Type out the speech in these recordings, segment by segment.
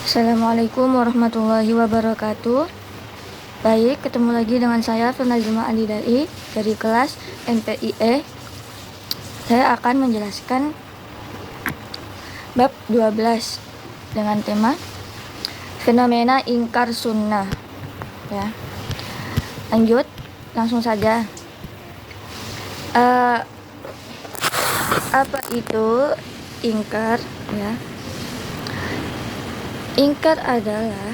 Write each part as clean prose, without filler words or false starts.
Assalamualaikum warahmatullahi wabarakatuh. Baik, ketemu lagi dengan saya Fernazima Alidai dari kelas MPIE. Saya akan menjelaskan bab 12 dengan tema fenomena ingkar sunnah. Ya. Lanjut, langsung saja. Apa itu ingkar? Ya. Ingkar adalah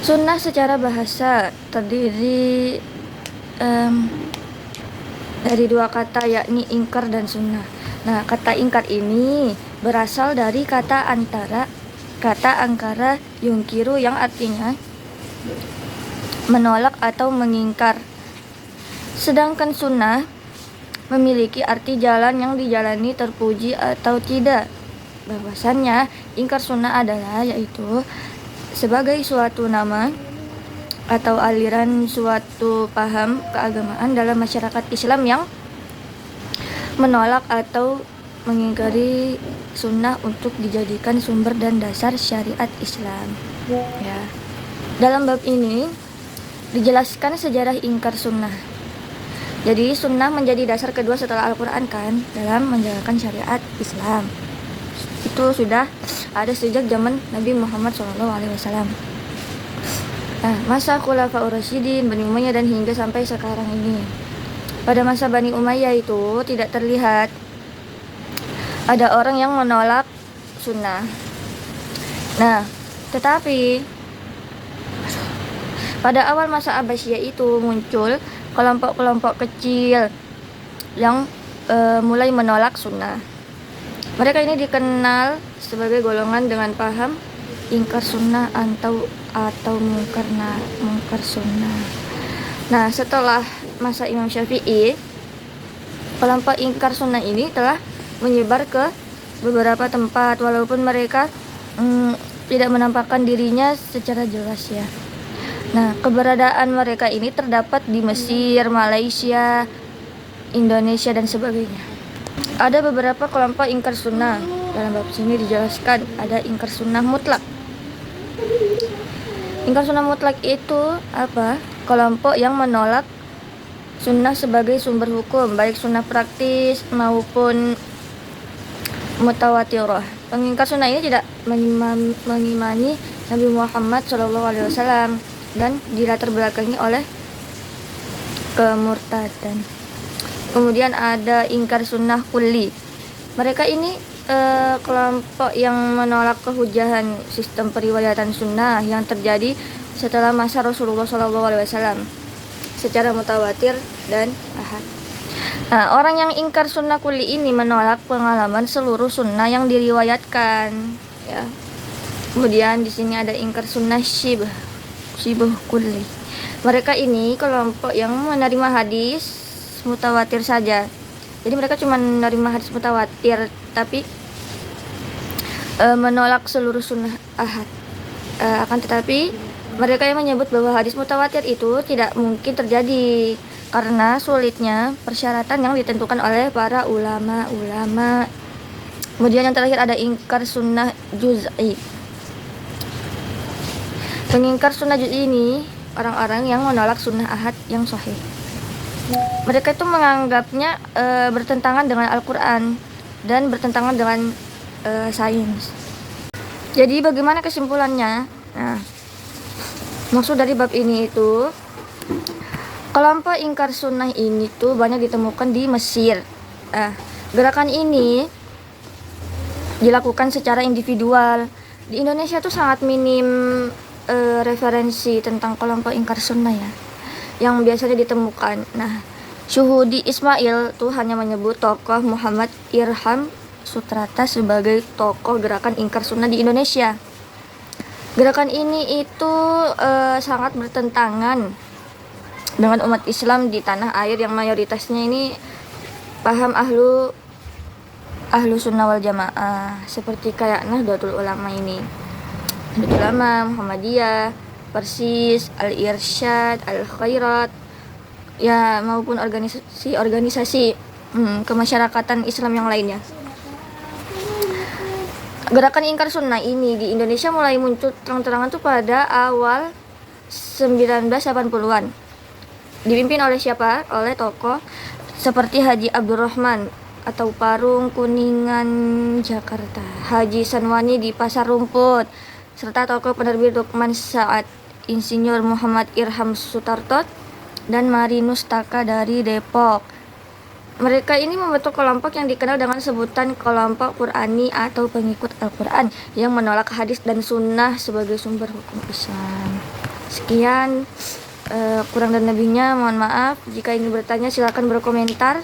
sunnah secara bahasa terdiri dari dua kata, yakni ingkar dan sunnah. Nah, kata ingkar ini berasal dari kata angkara yungkiru yang artinya menolak atau mengingkar. Sedangkan sunnah memiliki arti jalan yang dijalani, terpuji atau tidak. Bahwasannya ingkar sunnah adalah yaitu sebagai suatu nama atau aliran suatu paham keagamaan dalam masyarakat Islam yang menolak atau mengingkari sunnah untuk dijadikan sumber dan dasar syariat Islam. Ya. Dalam bab ini dijelaskan sejarah ingkar sunnah. Jadi sunnah menjadi dasar kedua setelah Al-Quran kan dalam menjalankan syariat Islam. Itu sudah ada sejak zaman Nabi Muhammad SAW. Nah, masa Khulafaur Rasyidin, Bani Umayyah dan hingga sampai sekarang ini. Pada masa Bani Umayyah itu tidak terlihat ada orang yang menolak sunnah. Nah, tetapi pada awal masa Abbasiyah itu muncul kelompok-kelompok kecil yang mulai menolak sunnah. Mereka ini dikenal sebagai golongan dengan paham ingkar sunnah atau mungkar sunnah. Nah, setelah masa Imam Syafi'i, kelompok ingkar sunnah ini telah menyebar ke beberapa tempat walaupun mereka tidak menampakkan dirinya secara jelas ya. Nah, keberadaan mereka ini terdapat di Mesir, Malaysia, Indonesia dan sebagainya. Ada beberapa kelompok ingkar sunnah. Dalam bab sini dijelaskan ada ingkar sunnah mutlak. Ingkar sunnah mutlak itu apa? Kelompok yang menolak sunnah sebagai sumber hukum, baik sunnah praktis maupun mutawatirah. Pengingkar sunnah ini tidak mengimani Nabi Muhammad SAW dan dilatar belakangi oleh kemurtadan. Kemudian ada ingkar sunnah kulli. Mereka ini kelompok yang menolak kehujahan sistem periwayatan sunnah yang terjadi setelah masa Rasulullah SAW secara mutawatir dan ahad. Nah, orang yang ingkar sunnah kulli ini menolak pengalaman seluruh sunnah yang diriwayatkan. Ya. Kemudian di sini ada ingkar sunnah syibh kulli. Mereka ini kelompok yang menerima hadis mutawatir saja. Jadi mereka cuma menerima hadis mutawatir tapi menolak seluruh sunnah ahad. Akan tetapi mereka yang menyebut bahwa hadis mutawatir itu tidak mungkin terjadi karena sulitnya persyaratan yang ditentukan oleh para ulama. Kemudian yang terakhir ada ingkar sunnah juz'i. Pengingkar sunnah juz'i ini orang-orang yang menolak sunnah ahad yang sahih. Mereka itu menganggapnya bertentangan dengan Al-Quran dan bertentangan dengan sains. Jadi bagaimana kesimpulannya? Nah, maksud dari bab ini itu kelompok ingkar sunnah ini tuh banyak ditemukan di Mesir. Gerakan ini dilakukan secara individual. Di Indonesia tuh sangat minim referensi tentang kelompok ingkar sunnah ya yang biasanya ditemukan. Nah, Syuhudi Ismail tuh hanya menyebut tokoh Muhammad Irham Sutrata sebagai tokoh gerakan ingkar sunnah di Indonesia. Gerakan ini itu sangat bertentangan dengan umat Islam di tanah air yang mayoritasnya ini paham ahlu sunnah wal jamaah seperti kayak Nahdlatul Ulama ini, Nahdlatul Ulama, Muhammadiyah, Persis, Al-Irsyad, Al-Khairat, ya maupun organisasi kemasyarakatan Islam yang lainnya. Gerakan ingkar sunnah ini di Indonesia mulai muncul terang-terangan tuh pada awal 1980-an. Dipimpin oleh siapa? Oleh tokoh seperti Haji Abdurrahman atau Parung Kuningan Jakarta, Haji Sanwani di Pasar Rumput, serta tokoh penerbit Lukman Saad, Insinyur Muhammad Irham Sutarto, dan Marinus Taka dari Depok. Mereka ini membentuk kelompok yang dikenal dengan sebutan kelompok Qur'ani atau pengikut Al-Quran yang menolak hadis dan sunnah sebagai sumber hukum Islam. Sekian, kurang dan lebihnya mohon maaf. Jika ingin bertanya silakan berkomentar.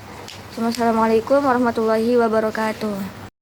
Wassalamualaikum warahmatullahi wabarakatuh.